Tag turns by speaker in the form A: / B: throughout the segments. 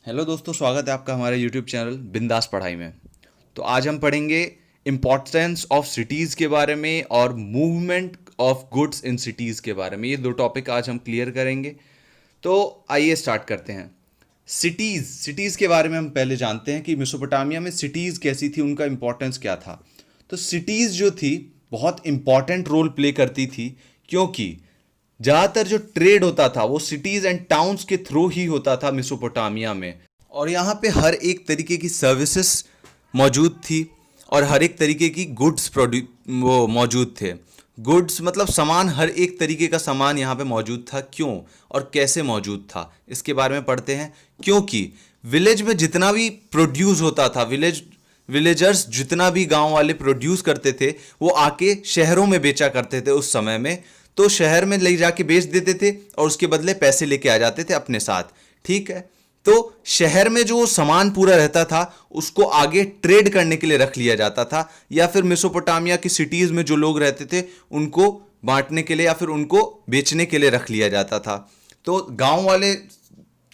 A: Hello दोस्तों, स्वागत है आपका हमारे यूट्यूब चैनल बिंदास पढ़ाई में। तो आज हम पढ़ेंगे इम्पोर्टेंस ऑफ सिटीज़ के बारे में और movement of goods in cities के बारे में। ये दो टॉपिक आज हम क्लियर करेंगे। तो आइए स्टार्ट करते हैं। सिटीज़ के बारे में हम पहले जानते हैं कि मेसोपोटामिया में सिटीज़ कैसी थी, उनका इम्पोर्टेंस क्या था। तो सिटीज़ जो थी बहुत इम्पॉर्टेंट रोल प्ले करती थी, क्योंकि ज़्यादातर जो ट्रेड होता था वो सिटीज़ एंड टाउन्स के थ्रू ही होता था मेसोपोटामिया में। और यहाँ पे हर एक तरीके की सर्विसेज मौजूद थी और हर एक तरीके की गुड्स वो मौजूद थे। गुड्स मतलब सामान, हर एक तरीके का सामान यहाँ पे मौजूद था। क्यों और कैसे मौजूद था, इसके बारे में पढ़ते हैं। क्योंकि विलेज में जितना भी प्रोड्यूस होता था, विलेजर्स जितना भी गांव वाले प्रोड्यूस करते थे वो आके शहरों में बेचा करते थे उस समय में। तो शहर में ले जाके बेच देते थे और उसके बदले पैसे लेके आ जाते थे अपने साथ। ठीक है, तो शहर में जो सामान पूरा रहता था उसको आगे ट्रेड करने के लिए रख लिया जाता था, या फिर मेसोपोटामिया की सिटीज में जो लोग रहते थे उनको बांटने के लिए या फिर उनको बेचने के लिए रख लिया जाता था। तो गांव वाले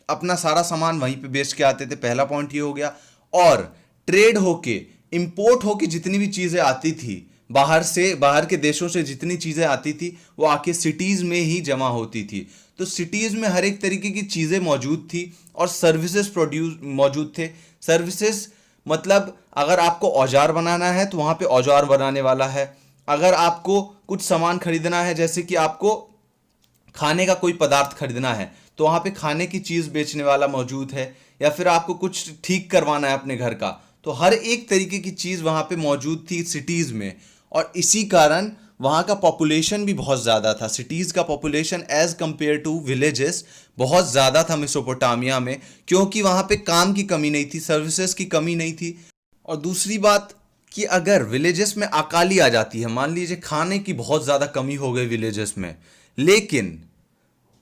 A: अपना सारा सामान वहीं पे बेच के आते थे, पहला पॉइंट ये हो गया। और ट्रेड होके, इंपोर्ट होके जितनी भी चीजें आती थी बाहर से, बाहर के देशों से जितनी चीजें आती थी वो आके सिटीज में ही जमा होती थी। तो सिटीज में हर एक तरीके की चीजें मौजूद थी और सर्विसेज प्रोड्यूस मौजूद थे। सर्विसेज मतलब अगर आपको औजार बनाना है तो वहां पे औजार बनाने वाला है। अगर आपको कुछ सामान खरीदना है, जैसे कि आपको खाने का कोई पदार्थ खरीदना है, तो वहां पे खाने की चीज बेचने वाला मौजूद है। या फिर आपको कुछ ठीक करवाना है अपने घर का, तो हर एक तरीके की चीज वहां पे मौजूद थी सिटीज में। और इसी कारण वहाँ का पॉपुलेशन भी बहुत ज़्यादा था। सिटीज़ का population as compare to villages बहुत ज़्यादा था मेसोपोटामिया में, क्योंकि वहाँ पे काम की कमी नहीं थी, सर्विसेज की कमी नहीं थी। और दूसरी बात कि अगर विलेजेस में अकाली आ जाती है, मान लीजिए खाने की बहुत ज़्यादा कमी हो गई विलेजेस में, लेकिन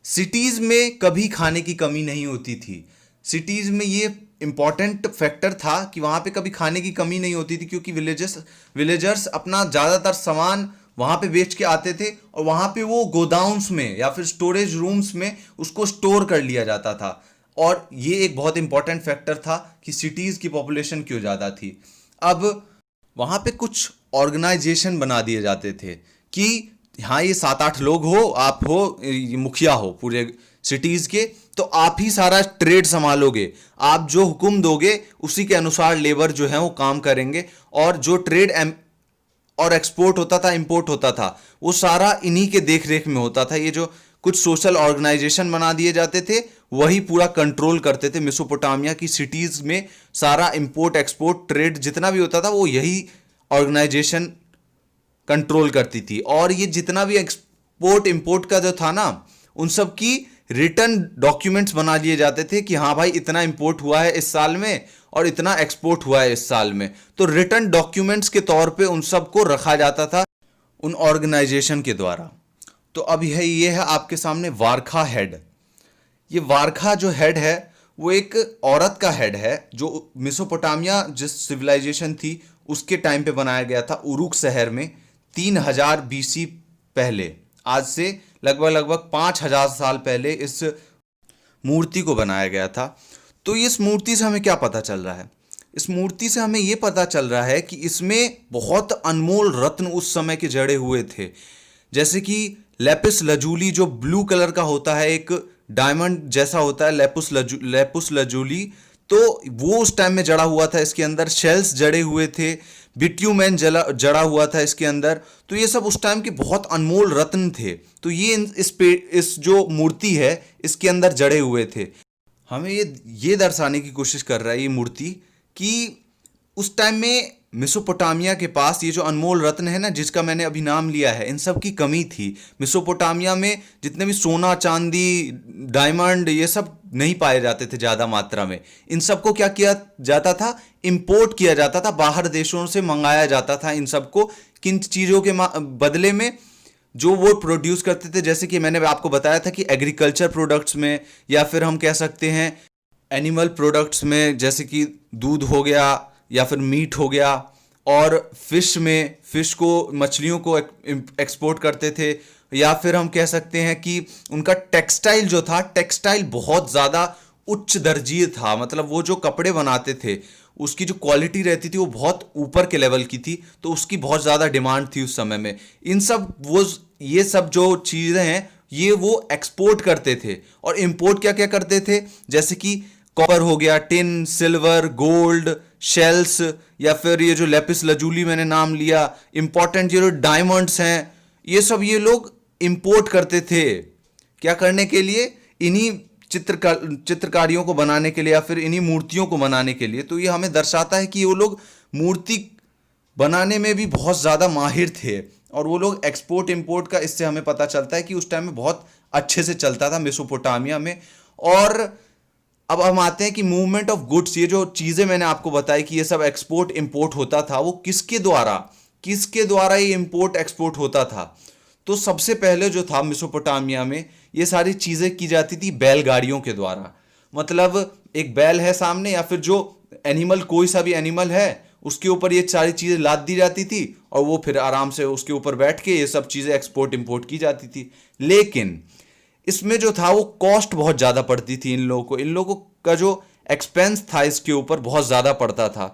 A: सिटीज़ में कभी खाने की कमी नहीं होती थी। सिटीज़ में ये इंपॉर्टेंट फैक्टर था कि वहाँ पे कभी खाने की कमी नहीं होती थी, क्योंकि विलेजर्स अपना ज़्यादातर सामान वहाँ पे बेच के आते थे और वहाँ पे वो गोदाउन्स में या फिर स्टोरेज रूम्स में उसको स्टोर कर लिया जाता था। और ये एक बहुत इंपॉर्टेंट फैक्टर था कि सिटीज़ की पॉपुलेशन क्यों ज़्यादा थी। अब वहाँ पे कुछ ऑर्गेनाइजेशन बना दिए जाते थे कि हाँ, ये 7-8 लोग हो, आप हो, ये मुखिया हो पूरे सिटीज़ के, तो आप ही सारा ट्रेड संभालोगे। आप जो हुक्म दोगे उसी के अनुसार लेबर जो है वो काम करेंगे। और जो ट्रेड और एक्सपोर्ट होता था, इंपोर्ट होता था, वो सारा इन्हीं के देख रेख में होता था। ये जो कुछ सोशल ऑर्गेनाइजेशन बना दिए जाते थे वही पूरा कंट्रोल करते थे मेसोपोटामिया की सिटीज में। सारा इंपोर्ट एक्सपोर्ट ट्रेड जितना भी होता था वो यही ऑर्गेनाइजेशन कंट्रोल करती थी। और ये जितना भी एक्सपोर्ट इंपोर्ट का जो था ना, उन सब की रिटर्न डॉक्यूमेंट्स बना लिए जाते थे कि हाँ भाई, इतना इंपोर्ट हुआ है इस साल में और इतना एक्सपोर्ट हुआ है इस साल में। तो रिटर्न डॉक्यूमेंट्स के तौर पे उन सबको रखा जाता था उन ऑर्गेनाइजेशन के द्वारा। तो अब ये है आपके सामने वारखा हेड। ये वारखा जो हेड है वो एक औरत का हेड है, जो मेसोपोटामिया जिस सिविलाइजेशन थी उसके टाइम पे बनाया गया था उरुक शहर में 3000 बीसी पहले। आज से लगभग 5000 साल पहले इस मूर्ति को बनाया गया था। तो इस मूर्ति से हमें क्या पता चल रहा है? इस मूर्ति से हमें यह पता चल रहा है कि इसमें बहुत अनमोल रत्न उस समय के जड़े हुए थे। जैसे कि लेपिस लजूली जो ब्लू कलर का होता है, एक डायमंड जैसा होता है लेपुस लजूली, तो वो उस टाइम में जड़ा हुआ था। इसके अंदर शेल्स जड़े हुए थे, बिट्यूमेन जड़ा हुआ था इसके अंदर। तो ये सब उस टाइम के बहुत अनमोल रत्न थे। तो ये इस जो मूर्ति है इसके अंदर जड़े हुए थे। हमें ये दर्शाने की कोशिश कर रहा है ये मूर्ति कि उस टाइम में मेसोपोटामिया के पास ये जो अनमोल रत्न है ना, जिसका मैंने अभी नाम लिया है, इन सब की कमी थी। मेसोपोटामिया में जितने भी सोना चांदी डायमंड ये सब नहीं पाए जाते थे ज़्यादा मात्रा में। इन सबको क्या किया जाता था? इंपोर्ट किया जाता था, बाहर देशों से मंगाया जाता था इन सबको। किन चीज़ों के बदले में? जो वो प्रोड्यूस करते थे, जैसे कि मैंने आपको बताया था कि एग्रीकल्चर प्रोडक्ट्स में, या फिर हम कह सकते हैं एनिमल प्रोडक्ट्स में, जैसे कि दूध हो गया या फिर मीट हो गया। और फिश में, फिश को, मछलियों को एक्सपोर्ट करते थे। या फिर हम कह सकते हैं कि उनका टेक्सटाइल जो था, टेक्सटाइल बहुत ज़्यादा उच्च दर्जीय था, मतलब वो जो कपड़े बनाते थे उसकी जो क्वालिटी रहती थी वो बहुत ऊपर के लेवल की थी, तो उसकी बहुत ज़्यादा डिमांड थी उस समय में। इन सब वो ये सब जो चीज़ें हैं ये वो एक्सपोर्ट करते थे, और इंपोर्ट क्या क्या करते थे, जैसे कि कॉपर हो गया, टिन, सिल्वर, गोल्ड, शेल्स, या फिर ये जो लेपिस लजूली मैंने नाम लिया, इंपॉर्टेंट ये जो डायमंड्स हैं, ये सब ये लोग इंपोर्ट करते थे। क्या करने के लिए? इन्हीं चित्रकारियों को बनाने के लिए या फिर इन्हीं मूर्तियों को बनाने के लिए। तो ये हमें दर्शाता है कि वो लोग मूर्ति बनाने में भी बहुत ज़्यादा माहिर थे, और वो लोग एक्सपोर्ट इंपोर्ट का इससे हमें पता चलता है कि उस टाइम में बहुत अच्छे से चलता था मेसोपोटामिया में। और अब हम आते हैं कि मूवमेंट ऑफ गुड्स, ये जो चीज़ें मैंने आपको बताई कि ये सब एक्सपोर्ट इंपोर्ट होता था, वो किसके द्वारा ये इंपोर्ट एक्सपोर्ट होता था। तो सबसे पहले जो था मेसोपोटामिया में ये सारी चीज़ें की जाती थी बैलगाड़ियों के द्वारा। मतलब एक बैल है सामने, या फिर जो एनिमल, कोई सा भी एनिमल है, उसके ऊपर ये सारी चीज़ें लाद दी जाती थी, और वो फिर आराम से उसके ऊपर बैठ के ये सब चीज़ें एक्सपोर्ट इंपोर्ट की जाती थी। लेकिन इसमें जो था वो कॉस्ट बहुत ज़्यादा पड़ती थी इन लोगों का जो एक्सपेंस था इसके ऊपर बहुत ज़्यादा पड़ता था।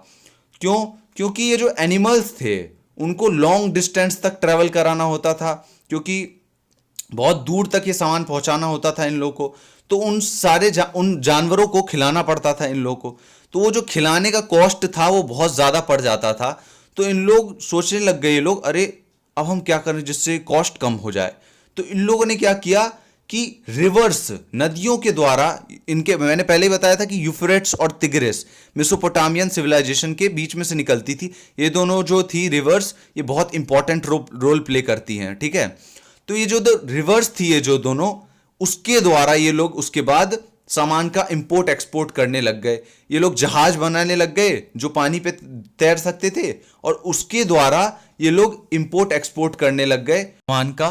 A: क्यों? क्योंकि ये जो एनिमल्स थे उनको लॉन्ग डिस्टेंस तक ट्रैवल कराना होता था, क्योंकि बहुत दूर तक ये सामान पहुंचाना होता था इन लोगों को। तो उन जानवरों को खिलाना पड़ता था इन लोगों को, तो वो जो खिलाने का कॉस्ट था वो बहुत ज़्यादा पड़ जाता था। तो इन लोग सोचने लग गए, ये लोग, अरे अब हम क्या करें जिससे कॉस्ट कम हो जाए। तो इन लोगों ने क्या किया कि रिवर्स, नदियों के द्वारा, इनके मैंने पहले ही बताया था कि यूफ्रेट्स और तिग्रिस मेसोपोटामियन सिविलाइजेशन के बीच में से निकलती थी। ये दोनों जो थी रिवर्स, ये बहुत इंपॉर्टेंट रोल प्ले करती हैं, ठीक है। तो ये जो रिवर्स थी, ये जो दोनों, उसके द्वारा ये लोग उसके बाद सामान का इंपोर्ट एक्सपोर्ट करने लग गए। ये लोग जहाज बनाने लग गए जो पानी पे तैर सकते थे, और उसके द्वारा ये लोग इंपोर्ट एक्सपोर्ट करने लग गए सामान का।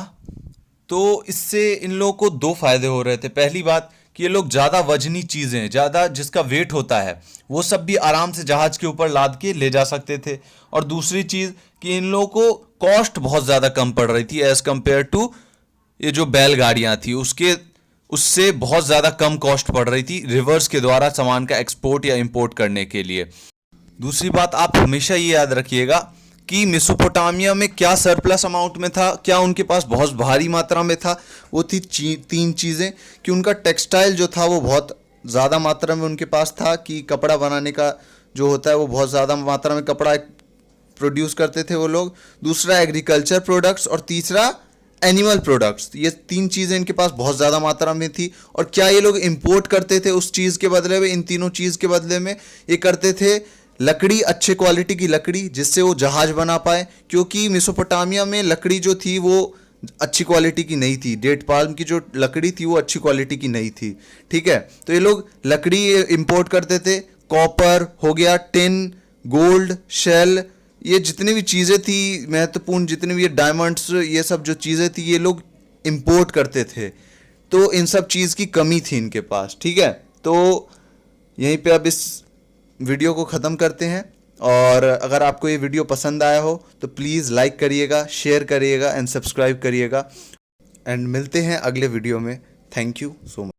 A: तो इससे इन लोगों को दो फायदे हो रहे थे। पहली बात कि ये लोग ज़्यादा वजनी चीज़ें, ज़्यादा जिसका वेट होता है वो सब भी आराम से जहाज़ के ऊपर लाद के ले जा सकते थे। और दूसरी चीज़ कि इन लोगों को कॉस्ट बहुत ज़्यादा कम पड़ रही थी एज़ कम्पेयर टू ये जो बैलगाड़ियाँ थी, उससे बहुत ज़्यादा कम कॉस्ट पड़ रही थी रिवर्स के द्वारा सामान का एक्सपोर्ट या इंपोर्ट करने के लिए। दूसरी बात, आप हमेशा ये याद रखिएगा कि मेसोपोटामिया में क्या सरप्लस अमाउंट में था, क्या उनके पास बहुत भारी मात्रा में था। वो थी तीन चीज़ें, कि उनका टेक्सटाइल जो था वो बहुत ज़्यादा मात्रा में उनके पास था, कि कपड़ा बनाने का जो होता है वो बहुत ज़्यादा मात्रा में कपड़ा प्रोड्यूस करते थे वो लोग। दूसरा एग्रीकल्चर प्रोडक्ट्स, और तीसरा एनिमल प्रोडक्ट्स। ये तीन चीज़ें इनके पास बहुत ज़्यादा मात्रा में थी। और क्या ये लोग इंपोर्ट करते थे उस चीज़ के बदले में? इन तीनों चीज़ के बदले में ये करते थे लकड़ी, अच्छे क्वालिटी की लकड़ी, जिससे वो जहाज बना पाए। क्योंकि मेसोपोटामिया में लकड़ी जो थी वो अच्छी क्वालिटी की नहीं थी, डेट पाल्म की जो लकड़ी थी वो अच्छी क्वालिटी की नहीं थी, ठीक है। तो ये लोग लकड़ी इंपोर्ट करते थे। कॉपर हो गया, टिन, गोल्ड, शेल, ये जितनी भी चीज़ें थी महत्वपूर्ण, जितनी भी ये डायमंड्स, ये सब जो चीज़ें थी ये लोग इंपोर्ट करते थे। तो इन सब चीज़ की कमी थी इनके पास, ठीक है। तो यहीं पे अब इस वीडियो को ख़त्म करते हैं। और अगर आपको ये वीडियो पसंद आया हो तो प्लीज़ लाइक करिएगा, शेयर करिएगा एंड सब्सक्राइब करिएगा। एंड मिलते हैं अगले वीडियो में। Thank you so much.